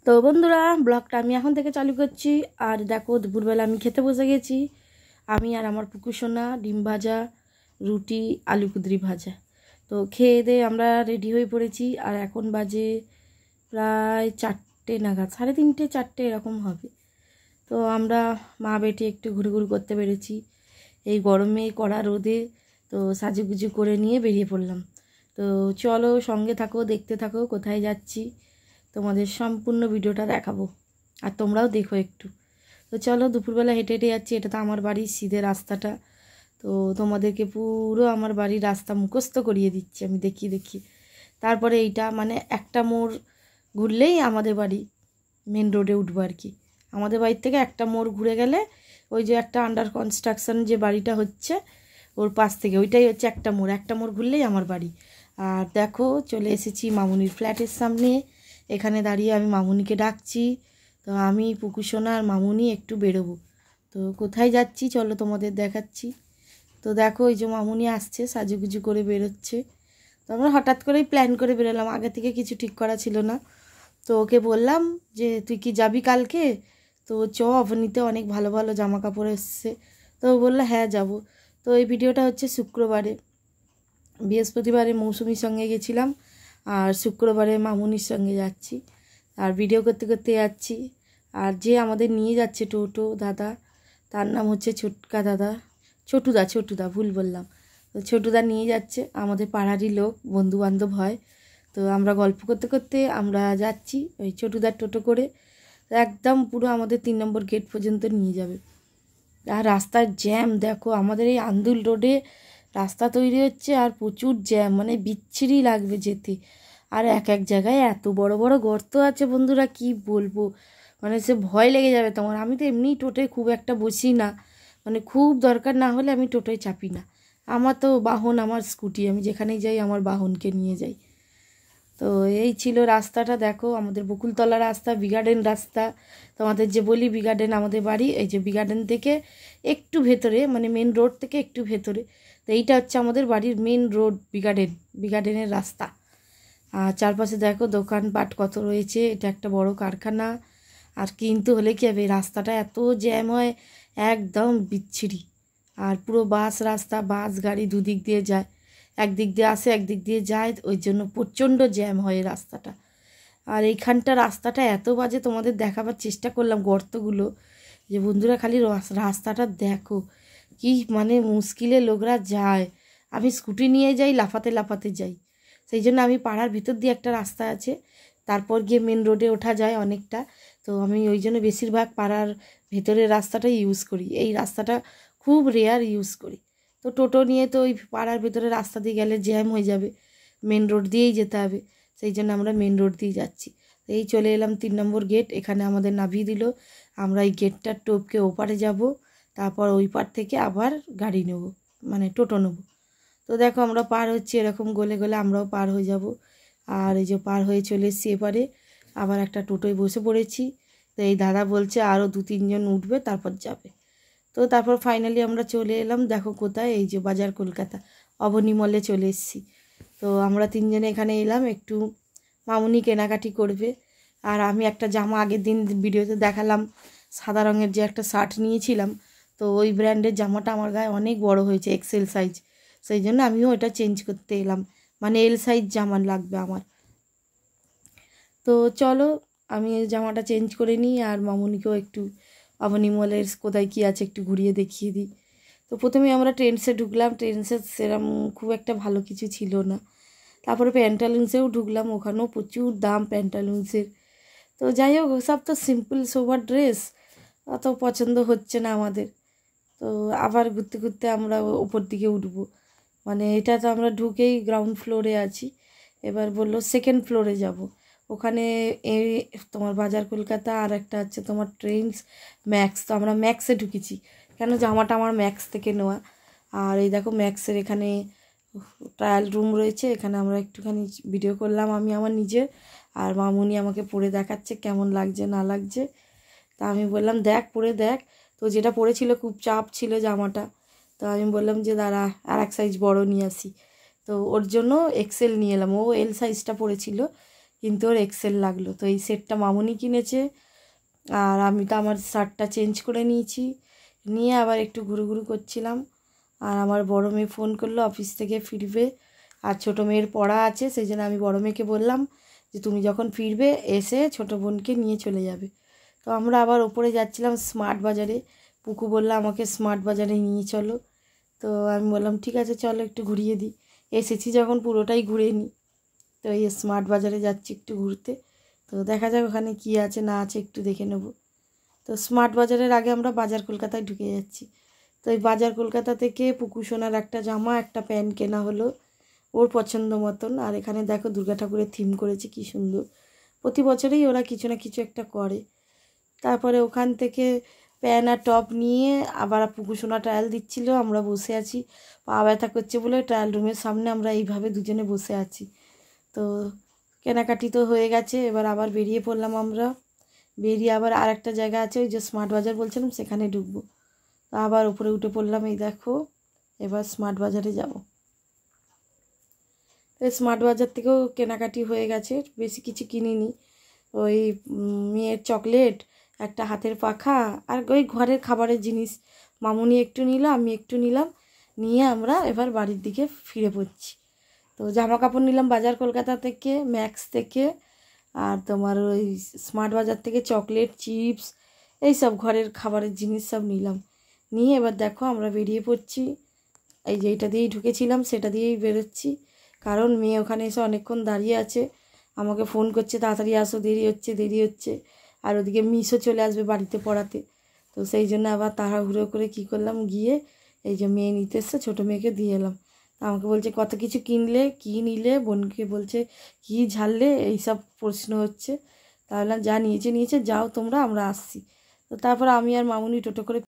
তো বন্ধুরা, ব্লগটা আমি এখন থেকে চালু করছি। আর দেখো, দুপুরবেলা আমি খেতে বসে গেছি। আমি আর আমার পুকুসোনা ডিম ভাজা, রুটি, আলু কুঁদরি ভাজা। তো খেয়ে দিয়ে আমরা রেডি হয়ে পড়েছি। আর এখন বাজে প্রায় 4টে নাগাদ, 3:30 4টে এরকম হবে। তো আমরা মা বেটি একটু ঘুরঘুর করতে পেরেছি এই গরমে, কড়া রোদে। তো সাজুগুজু করে নিয়ে বেরিয়ে পড়লাম। তো চলো, সঙ্গে থাকো, দেখতে থাকো কোথায় যাচ্ছি। তোমাদের সম্পূর্ণ ভিডিওটা দেখাবো, আর তোমরাও দেখো একটু। তো চলো, দুপুরবেলা হেঁটে হেঁটে যাচ্ছি। এটা তো আমার বাড়ির সিধে রাস্তাটা। তো তোমাদেরকে পুরো আমার বাড়ির রাস্তা মুখস্থ করিয়ে দিচ্ছি আমি, দেখিয়ে দেখিয়ে। তারপরে এইটা মানে একটা মোড় ঘুরলেই আমাদের বাড়ি, মেন রোডে উঠবো আর কি। আমাদের বাড়ির থেকে একটা মোড় ঘুরে গেলে ওই যে একটা আন্ডার কনস্ট্রাকশন যে বাড়িটা হচ্ছে ওর পাশ থেকে, ওইটাই হচ্ছে একটা মোড় ঘুরলেই আমার বাড়ি। আর দেখো, চলে এসেছি মামুনির ফ্ল্যাটের সামনে। এখানে দাঁড়িয়ে আমি মামুনিকে ডাকছি। তো আমি পুকুসোনা আর মামুনি একটু বেরোবো। তো কোথায় যাচ্ছি চলো তোমাদের দেখাচ্ছি। তো দেখো, এই যে মামুনি আসছে, সাজুগুজু করে বেরোচ্ছে। তো আমরা হঠাৎ করেই প্ল্যান করে বেরোলাম, আগে থেকে কিছু ঠিক করা ছিল না। তো ওকে বললাম যে তুই কি যাবি কালকে? তো অবনীতে অনেক ভালো ভালো জামা কাপড় এসছে। তো বললো হ্যাঁ যাব। তো এই ভিডিওটা হচ্ছে শুক্রবারে। বৃহস্পতিবারে মৌসুমির সঙ্গে গেছিলাম, আর শুক্রবারে মামুনির সঙ্গে যাচ্ছি। আর ভিডিও করতে করতে যাচ্ছি। আর যে আমাদের নিয়ে যাচ্ছে টোটো দাদা, তার নাম হচ্ছে ছোটুদা ভুল বললাম। তো ছোটুদা নিয়ে যাচ্ছে, আমাদের পাড়ারই লোক, বন্ধু বান্ধব হয়। তো আমরা গল্প করতে করতে আমরা যাচ্ছি ওই ছোটুদার টোটো করে। একদম পুরো আমাদের 3 নম্বর গেট পর্যন্ত নিয়ে যাবে। আর রাস্তার জ্যাম দেখো, আমাদের এই আন্দুল রোডে রাস্তা তৈরি হচ্ছে আর প্রচুর জ্যাম, মানে বিচ্ছিরি লাগবে যেতে। আর এক এক জায়গায় এত বড় বড় গর্ত আছে বন্ধুরা, কি বলবো, মানে সে ভয় লেগে যাবে তোমার। আমি তো এমনি টোটোয় খুব একটা বসি না, মানে খুব দরকার না হলে আমি টোটোয় চাপি না। আমার তো বাহন আমার স্কুটি, আমি যেখানেই যাই আমার বাহনকে নিয়ে যাই। তো এই ছিল রাস্তাটা, দেখো আমাদের বকুলতলা রাস্তা, বিগার্ডেন রাস্তা। তোমাদের যে বলি বিগার্ডেন আমাদের বাড়ি, এই যে বিগার্ডেন থেকে একটু ভেতরে, মানে মেন রোড থেকে একটু ভেতরে। তো এইটা হচ্ছে আমাদের বাড়ির মেন রোড, বিগার্ডেনের রাস্তা। আর চারপাশে দেখো দোকানপাট কত রয়েছে, এটা একটা বড় কারখানা। আর কিন্তু হলে কী হবে, রাস্তাটা এত জ্যাম হয়, একদম বিচ্ছিরি। আর পুরো বাস রাস্তা, বাস গাড়ি দুদিক দিয়ে যায়, একদিক দিয়ে আসে একদিক দিয়ে যায়, ওই জন্য প্রচণ্ড জ্যাম হয় এই রাস্তাটা। আর এইখানটা রাস্তাটা এত বাজে, তোমাদের দেখাবার চেষ্টা করলাম গর্তগুলো, যে বন্ধুরা খালি রাস্তাটা দেখো কি মানে মুশকিলে লোকরা যায়। আমি স্কুটি নিয়ে যাই, লাফাতে লাফাতে যাই। সেই জন্য আমি পাড়ার ভিতর দিয়ে একটা রাস্তা আছে, তারপর গিয়ে মেন রোডে ওঠা যায় অনেকটা। তো আমি ওই জন্য বেশিরভাগ পাড়ার ভেতরের রাস্তাটাই ইউজ করি, এই রাস্তাটা খুব রেয়ার ইউজ করি। তো টোটো নিয়ে তো ওই পাড়ার ভেতরে রাস্তা দিয়ে গেলে জ্যাম হয়ে যাবে, মেন রোড দিয়েই যেতে হবে। সেই জন্য আমরা মেন রোড দিয়ে যাচ্ছি। এই চলে এলাম 3 নম্বর গেট, এখানে আমাদের নামিয়ে দিল। আমরা এই গেটটার টোপকে ওপারে যাব, তারপর ওই পার থেকে আবার গাড়ি নেব, মানে টোটো নেব। তো দেখো আমরা পার হচ্ছি, এরকম গলে গলে আমরাও পার হয়ে যাব। আর এই যে পার হয়ে চলে এসেছি এপারে, আবার একটা টোটোয় বসে পড়েছি। তো এই দাদা বলছে আরও 2-3 জন উঠবে তারপর যাবে। তো তারপর ফাইনালি আমরা চলে এলাম, দেখো কোথায়, এই যে বাজার কলকাতা অবনী মলে চলে এসেছি। তো আমরা 3 জনে এখানে এলাম, একটু মামুনি কেনাকাটি করবে। আর আমি একটা জামা আগের দিন ভিডিওতে দেখালাম, সাদা রঙের যে একটা শার্ট নিয়েছিলাম, তো ওই ব্র্যান্ডের জামাটা আমার গায়ে অনেক বড় হয়েছে, এক্সেল সাইজ। সেই জন্য আমিও এটা চেঞ্জ করতে এলাম, মানে এল সাইজ জামা লাগবে আমার। তো চলো আমি জামাটা চেঞ্জ করে নিই, আর মামুনিকেও একটু অবনী মলের কোথায় কী আছে একটু ঘুরিয়ে দেখিয়ে দিই। তো প্রথমে আমরা ট্রেন্ডসে ঢুকলাম, ট্রেন্ডসে সেরকম খুব একটা ভালো কিছু ছিল না। তারপরে প্যান্টালুন্সেও ঢুকলাম, ওখানেও প্রচুর দাম প্যান্টালুন্সের। তো যাই হোক, সব তো সিম্পল সোবার ড্রেস, অত পছন্দ হচ্ছে না আমাদের। তো আবার ঘুরতে ঘুরতে আমরা ওপর দিকে উঠবো, মানে এটা তো আমরা ঢুকেই গ্রাউন্ড ফ্লোরে আছি। এবার বললো 2nd ফ্লোরে যাব, ওখানে এই তোমার বাজার কলকাতা, আর একটা হচ্ছে তোমার ট্রেন্ডস, ম্যাক্স। তো আমরা ম্যাক্সে ঢুকেছি, কেন জামাটা আমার ম্যাক্স থেকে নেওয়া। আর এই দেখো ম্যাক্সের এখানে ট্রায়াল রুম রয়েছে, এখানে আমরা একটুখানি ভিডিও করলাম আমি আমার নিজের। আর মামুনি আমাকে পরে দেখাচ্ছে কেমন লাগছে না লাগছে। তা আমি বললাম দেখ পরে দেখ। তো যেটা পরেছিল খুব চাপ ছিল জামাটা, তো আমি বললাম যে দাঁড়া আর 1 সাইজ বড় নিয়ে আসি। তো ওর জন্য এক্সেল নিয়ে এলাম, ও এল সাইজটা পরেছিল, কিন্তু ওর এক্সেল লাগলো। তো এই সেটটা মামুনি কিনেছে, আর আমি তো আমার শার্টটা চেঞ্জ করে নিয়েছি, নিয়ে আবার একটু ঘুরু করছিলাম। আর আমার বড় মেয়ে ফোন করলো, অফিস থেকে ফিরবে, আর ছোটো মেয়ের পড়া আছে, সেই জন্য আমি বড় মেয়েকে বললাম যে তুমি যখন ফিরবে এসে ছোটো বোনকে নিয়ে চলে যাবে। তো আমরা আবার ওপরে যাচ্ছিলাম স্মার্ট বাজারে। পুকু বললো আমাকে স্মার্ট বাজারে নিয়ে চলো। তো আমি বললাম ঠিক আছে চলো একটু ঘুরিয়ে দিই, এসেছি যখন পুরোটাই ঘুরে নিই। তো এই স্মার্ট বাজারে যাচ্ছি একটু ঘুরতে। তো দেখা যাক ওখানে কী আছে না আছে একটু দেখে নেব। তো স্মার্ট বাজারের আগে আমরা বাজার কলকাতায় ঢুকে যাচ্ছি। তো এই বাজার কলকাতা থেকে পুকু সোনার একটা জামা একটা প্যান্ট কেনা হলো ওর পছন্দ মতন। আর এখানে দেখো দুর্গা ঠাকুরের থিম করেছে কী সুন্দর, প্রতি বছরেই ওরা কিছু না কিছু একটা করে। তারপরে ওখান থেকে প্যান্ট আর টপ নিয়ে আবার পুকু সোনা ট্রায়াল দিচ্ছিলো, আমরা বসে আছি, পা ব্যথা করছে বলে ট্রায়াল রুমের সামনে আমরা এইভাবে দুজনে বসে আছি। তো কেনাকাটি তো হয়ে গেছে, এবার আবার বেরিয়ে পড়লাম আমরা। বেরিয়ে আবার আর একটা জায়গা আছে ওই যে স্মার্ট বাজার বলছিলাম সেখানে ঢুকবো। তো আবার উপরে উঠে পড়লাম, এই দেখো এবার স্মার্ট বাজারে যাব। তো স্মার্ট বাজার থেকেও কেনাকাটি হয়ে গেছে, বেশি কিছু কিনিনি। ওই মেয়ের চকলেট, একটা হাতের পাখা, আর ওই ঘরের খাবারের জিনিস মামুনি একটু নিল, আমি একটু নিলাম, নিয়ে আমরা এবার বাড়ির দিকে ফিরে পড়ছি। তো জামা কাপড় নিলাম বাজার কলকাতা থেকে, ম্যাক্স থেকে, আর তোমার ওই স্মার্ট বাজার থেকে চকলেট, চিপস, এইসব ঘরের খাবারের জিনিস সব নিলাম। নিয়ে এবার দেখো আমরা বেরিয়ে পড়ছি। এই যে এইটা দিয়েই ঢুকেছিলাম সেটা দিয়েই বেরোচ্ছি, কারণ মেয়ে ওখানে এসে অনেকক্ষণ দাঁড়িয়ে আছে, আমাকে ফোন করছে তাড়াতাড়ি আসো, দেরি হচ্ছে দেরি হচ্ছে। আর ওদিকে মিশও চলে আসবে বাড়িতে পড়াতে। তো সেই জন্য আবার তাড়াহুড়ো করে কী করলাম, গিয়ে এই যে মেয়ে নিতে এসছে, ছোটো মেয়েকে দিয়ে এলাম। আমাকে বলছে কত কিছু কিনলে, কী নিলে, বোনকে বলছে কী ঝাড়লে, এইসব প্রশ্ন হচ্ছে। তাহলে যা নিয়েছে নিয়েছে, যাও তোমরা, আমরা আসছি। তো তারপর আমি আর মামুনি টোটো করে